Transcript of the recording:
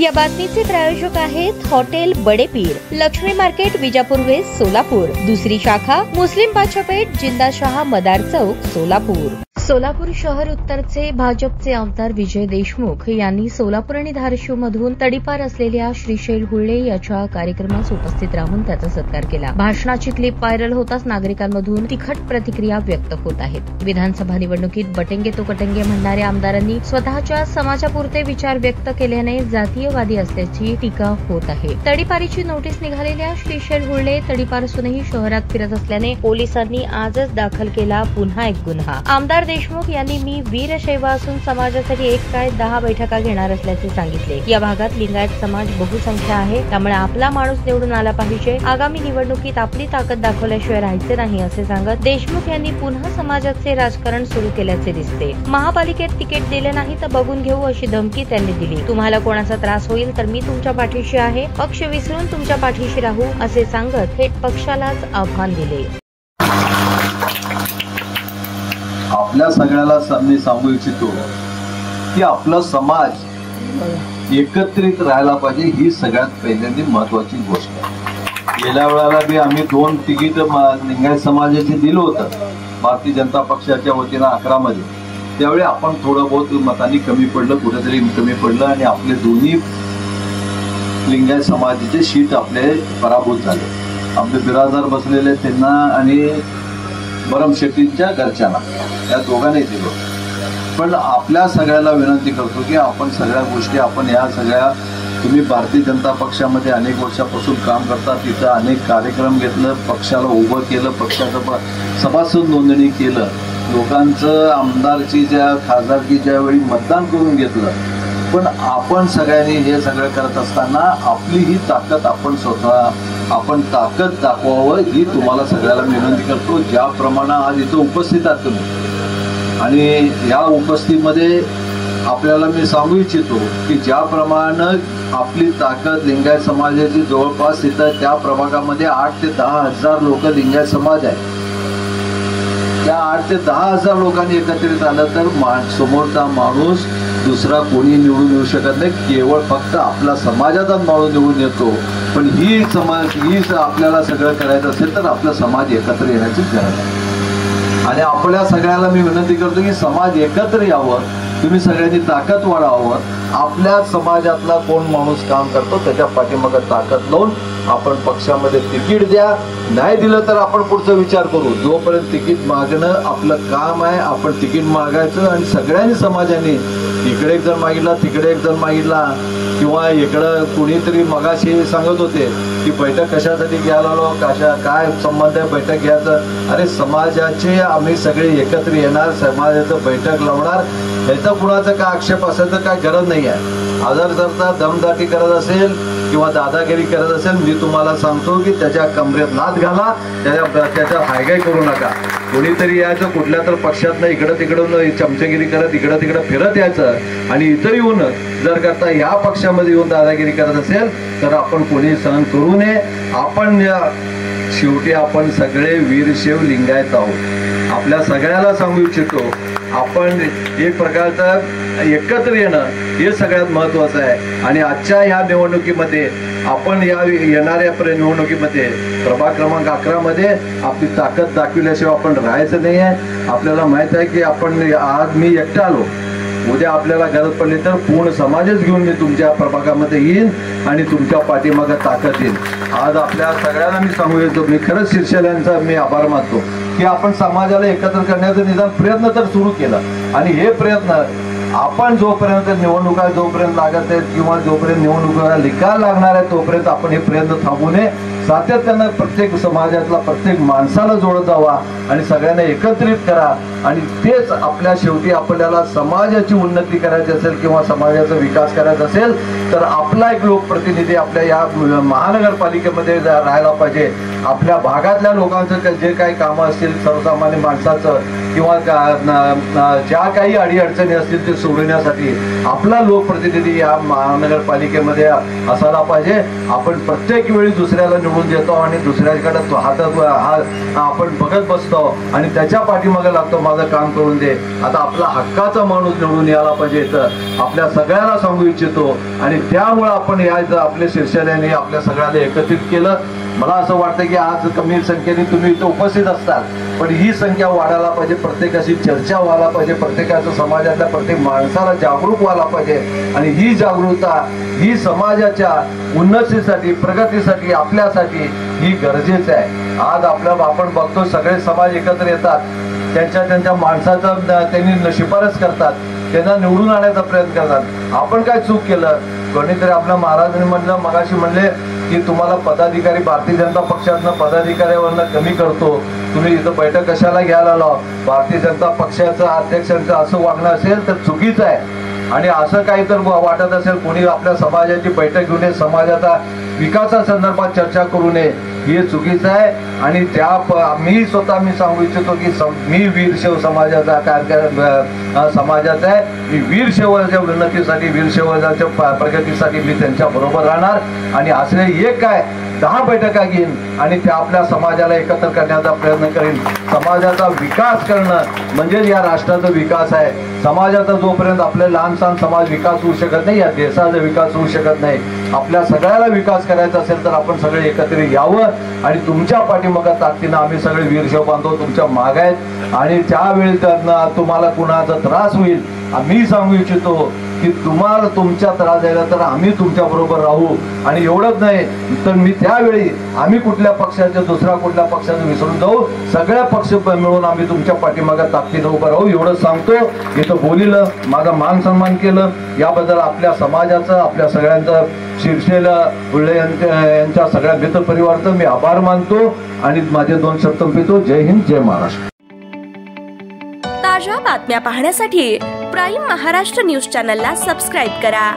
या बातमीचे प्रायोजक आहेत hotel Badepir, Laxmi market, Vijapur west, Solapur. दुसरी शाखा मुस्लिम बादशाहपेठ, जिंदाशहा मदार चौक, सोलापूर। सोलापूर शहर उत्तरचे भाजपचे आमदार विजय देशमुख यांनी सोलापूर आणि धाराशिव मधून तडीपार असलेल्या श्रीशैल हुल्ले याच्या कार्यक्रमास उपस्थित राहून त्याचा सत्कार केला। भाषणाची क्लिप व्हायरल होताच नागरिकांमधून तिखट प्रतिक्रिया व्यक्त होत आहेत। विधानसभा निवडणुकीत बटेंगे तो कटेंगे म्हणणाऱ्या आमदारांनी स्वतःच्या समाजापुरते विचार व्यक्त केल्याने जातीयवादी असल्याची टीका होत आहे। तडीपारीची नोटीस निघालेल्या श्रीशैल हुल्ले तडीपार असूनही शहरात फिरत असल्याने पोलिसांनी आजच दाखल केला पुन्हा एक गुन्हा। आमदार देशमुख यांनी मी वीरशैव असून समाजासाठी एक काय 10 बैठका घेणार असल्याचे सांगितले। या भागात लिंगायत समाज बहुसंख्य आहे, त्यामुळे आपला माणूस निवडून आला पाहिजे। आगामी निवडणुकीत आपली ताकद दाखवल्याशिवाय राहायचे नाही असे सांगत देशमुख यांनी पुन्हा समाजाचे राजकारण सुरू केल्याचे दिसते। महापालिकेत तिकीट दिले नाही तर बघून घेऊ अशी धमकी त्यांनी दिली। तुम्हाला कोणाचा त्रास होईल तर मी तुमच्या पाठीशी आहे, पक्ष विसरून तुमच्या पाठीशी राहू असे सांगत थेट पक्षालाच आव्हान दिले। आपल्या सगळ्याला मी सांगू इच्छितो की आपला समाज एकत्रित राहायला पाहिजे, ही सगळ्यात पहिल्यांदी महत्वाची गोष्ट आहे। गेल्या वेळेला बी आम्ही 2 तिकीट लिंगायत समाजाचे दिलं होतं भारतीय जनता पक्षाच्या वतीनं 11 मध्ये। त्यावेळी आपण थोडं बहुत मतांनी कमी पडलं, कुठेतरी कमी पडलं आणि आपले दोन्ही लिंगायत समाजाचे शीट आपले पराभूत झाले। आपले बिराजदार बसलेले त्यांना आणि बरम शेट्टींच्या घरच्यांना, या दोघांनी दिलं। पण आपल्या सगळ्याला विनंती करतो की आपण सगळ्या गोष्टी आपण या सगळ्या, तुम्ही भारतीय जनता पक्षामध्ये अनेक वर्षापासून काम करता, तिथं अनेक कार्यक्रम घेतलं, पक्षाला उभं केलं, पक्षाचं सभासद नोंदणी केलं, लोकांचं आमदारची खासदारकी ज्यावेळी मतदान करून घेतलं। पण आपण सगळ्यांनी हे सगळं करत असताना आपली ही ताकद आपण ताकद दाखवावं, ही तुम्हाला सगळ्याला विनंती करतो। ज्याप्रमाणे आज इथं उपस्थित आहात तुम्ही आणि या उपस्थितीमध्ये आपल्याला मी सांगू इच्छितो की ज्याप्रमाणे आपली ताकद लिंगायत समाजाची जवळपास इथं त्या प्रभागामध्ये 8 ते 10 हजार लोक लिंगायत समाज आहे। त्या 8 ते 10 हजार लोकांनी एकत्रित आलं तर समोरचा माणूस दुसरा कोणी निवडून येऊ शकत नाही, केवळ फक्त आपला समाजाचाच माणूस निवडून येतो। पण ही आपल्याला सगळं करायचं असेल तर आपला समाज एकत्र येण्याची गरज आहे। आणि आपल्या सगळ्याला मी विनंती करतो की समाज एकत्र यावं, तुम्ही सगळ्यांनी ताकद वाढवावं। आपल्या समाजातला कोण माणूस काम करतो त्याच्या पाठीमागे ताकद लावून आपण पक्षामध्ये तिकीट द्या, नाही दिलं तर आपण पुढचा विचार करू। जोपर्यंत तिकीट मागणं आपलं काम आहे, आपण तिकीट मागायचं आणि सगळ्यांनी समाजाने इकडे एक जण मागितला, तिकडे एक जण मागितला, किंवा इकडं कुणीतरी मगाशी सांगत होते की बैठक कशासाठी घ्यायला आलो, काय संबंध आहे बैठक घ्यायचं। अरे समाजाचे आम्ही सगळे एकत्र येणार, समाजाचं बैठक लावणार, ह्याचा कुणाचा काय आक्षेप असायचं काय गरज नाही आहे। आजार जर दमदाटी करत असेल किंवा दादागिरी करत असेल, मी तुम्हाला सांगतो की त्याच्या कमरेत नाद घाला, त्याच्या हायगाय करू नका। कोणीतरी यायचं कुठल्या तर पक्षातनं इकडं तिकडून चमचेगिरी करत इकडं तिकडं फिरत यायचं आणि इथं येऊन जर करता या पक्षामध्ये येऊन दादागिरी करत असेल तर आपण कोणी सहन करू नये। आपण शेवटी आपण सगळे वीरशैव लिंगायत आहोत। आपल्या सगळ्याला सांगू इच्छितो आपण एक प्रकारचं एकत्र येणं हे सगळ्यात महत्वाचं आहे। आणि आजच्या ह्या निवडणुकीमध्ये आपण या येणाऱ्या निवडणुकीमध्ये प्रभाग क्रमांक 11 मध्ये आपली ताकद दाखविल्याशिवाय आपण राहायचं नाही आहे। आपल्याला माहित आहे की आपण आज मी एकटा आलो, उद्या आपल्याला गरज पडली तर पूर्ण समाजच घेऊन मी तुमच्या प्रभागामध्ये येईन आणि तुमच्या पाठीमागे ताकद येईल। आज आपल्या सगळ्यांना मी सांगू इच्छितो, मी खरंच श्रीशैल यांचा मी आभार मानतो की आपण समाजाला एकत्र करण्याचा निदान प्रयत्न तर सुरू केला। आणि हे प्रयत्न आपण जोपर्यंत निवडणुका जोपर्यंत लागत आहेत किंवा जोपर्यंत निवडणुका निकाल लागणार आहे तोपर्यंत आपण हे प्रयत्न थांबू नये। सातत्यानं प्रत्येक समाजातला प्रत्येक माणसाला जोडत जावा आणि सगळ्यांना एकत्रित करा। आणि तेच आपल्या शेवटी आपल्याला समाजाची उन्नती करायची असेल किंवा समाजाचा विकास करायचा असेल तर आपला एक लोकप्रतिनिधी आपल्या या महानगरपालिकेमध्ये राहायला पाहिजे। आपल्या भागातल्या लोकांचं जे काही कामं असतील सर्वसामान्य माणसाचं किंवा ज्या काही अडीअडचणी असतील ते सोडवण्यासाठी आपला लोकप्रतिनिधी या महानगरपालिकेमध्ये असायला पाहिजे। आपण प्रत्येक वेळी दुसऱ्याला निवडून करून देतो आणि दुसऱ्याकडे आपण बघत बसतो आणि त्याच्या पाठीमागे लागतो माझं काम करून दे. आता आपला हक्काचा माणूस निवडून यायला पाहिजे तर आपल्या सगळ्यांना सांगू इच्छितो आणि त्यामुळे आपण या आपल्या शीर्षाने आपल्या सगळ्यांना एकत्रित केलं. मला असं वाटतं की आज कमी संख्येने तुम्ही इथं उपस्थित असतात, पण ही संख्या वाढायला पाहिजे, प्रत्येकाशी चर्चा व्हायला पाहिजे, प्रत्येकाचं समाजातल्या प्रत्येक माणसाला जागरूक व्हायला पाहिजे आणि ही जागरूकता ही समाजाच्या उन्नतीसाठी प्रगतीसाठी आपल्यासाठी ही गरजेचं आहे. आज आपण बघतो सगळे समाज एकत्र येतात, त्यांच्या माणसाचा त्यांनी शिफारस करतात, त्यांना निवडून आणण्याचा प्रयत्न करतात. आपण काय चूक केलं? कोणीतरी आपल्या महाराजांनी म्हणलं मगाशी म्हणले की तुम्हाला पदाधिकारी भारतीय जनता पक्षातनं पदाधिकाऱ्यावरनं कमी करतो, तुम्ही इथं बैठक कशाला घ्यायला लाव? भारतीय जनता पक्षाचं अध्यक्षांचं असं वागणं असेल तर चुकीचं आहे आणि असं काही तर वाटत असेल कोणी आपल्या समाजाची बैठक घेऊन नये, समाजाचा विकासा संदर्भात चर्चा करू नये, हे चुकीचं आहे. आणि मी सांगू इच्छितो की मी वीरशैव समाजाचा समाजाचा आहे. मी वीरशैवाच्या उन्नतीसाठी वीरशैवाच्या प्रगतीसाठी मी त्यांच्या बरोबर राहणार आणि असले एक काय 10 बैठका घेईन आणि त्या आपल्या समाजाला एकत्र करण्याचा प्रयत्न करीन. समाजाचा विकास करणं म्हणजे या राष्ट्राचा विकास आहे. समाजाचा जोपर्यंत आपले लहान सहान समाज विकास होऊ शकत नाही, या देशाचा विकास होऊ शकत नाही. आपल्या सगळ्याला विकास करायचा असेल तर आपण सगळे एकत्रित यावं आणि तुमच्या पाठीमागे ताकदीनं आम्ही सगळे वीरशैव बांधव तुमच्या मागे आहेत आणि त्यावेळी तुम्हाला कुणाचा त्रास होईल आम्ही सांगू इच्छितो की तुम्हाला तुमच्या त्रास झाला तर आम्ही तुमच्या बरोबर राहू. आणि एवढंच नाही तर मी त्यावेळी आम्ही कुठल्या पक्षाचे दुसऱ्या कुठल्या पक्षाचं विसरून जाऊ, सगळ्या पक्ष मिळून आम्ही तुमच्या पाठीमागे ताकदीनं उभं राहू एवढं सांगतो. इथं बोलिलं माझा मान सन्मान केलं याबद्दल आपल्या समाजाचं आपल्या सगळ्यांचं शीर्षेला बुल्ले यांच्या सगळ्या मित्र परिवाराचं मी आभार मानतो आणि माझे 2 शब्द संपवितो. जय हिंद, जय महाराष्ट्र. ताज्या बातम्या पाहण्यासाठी प्राईम महाराष्ट्र न्यूज चॅनलला सबस्क्राईब करा.